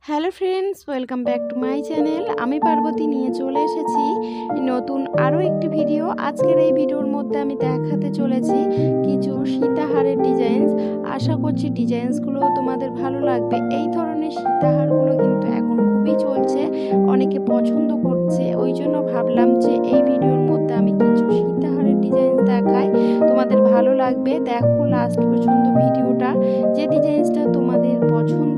Hello friends, welcome back to my channel. আমি পার্বতী নিয়ে চলে এসেছি নতুন আরও একটি ভিডিও। আজকের এই ভিডিওর মধ্যে আমি দেখাতে চলেছি কিছু সীতাহারের ডিজাইনস। আশা করছি ডিজাইনসগুলো তোমাদের ভালো লাগবে। এই ধরনের সীতাহারগুলো কিন্তু এখন খুবই চলছে, অনেকে পছন্দ করছে। ওই জন্য ভাবলাম যে এই ভিডিওর মধ্যে আমি কিছু সীতাহারের ডিজাইনস দেখাই, তোমাদের ভালো লাগবে। দেখো লাস্ট পর্যন্ত ভিডিওটা, যে ডিজাইনসটা তোমাদের পছন্দ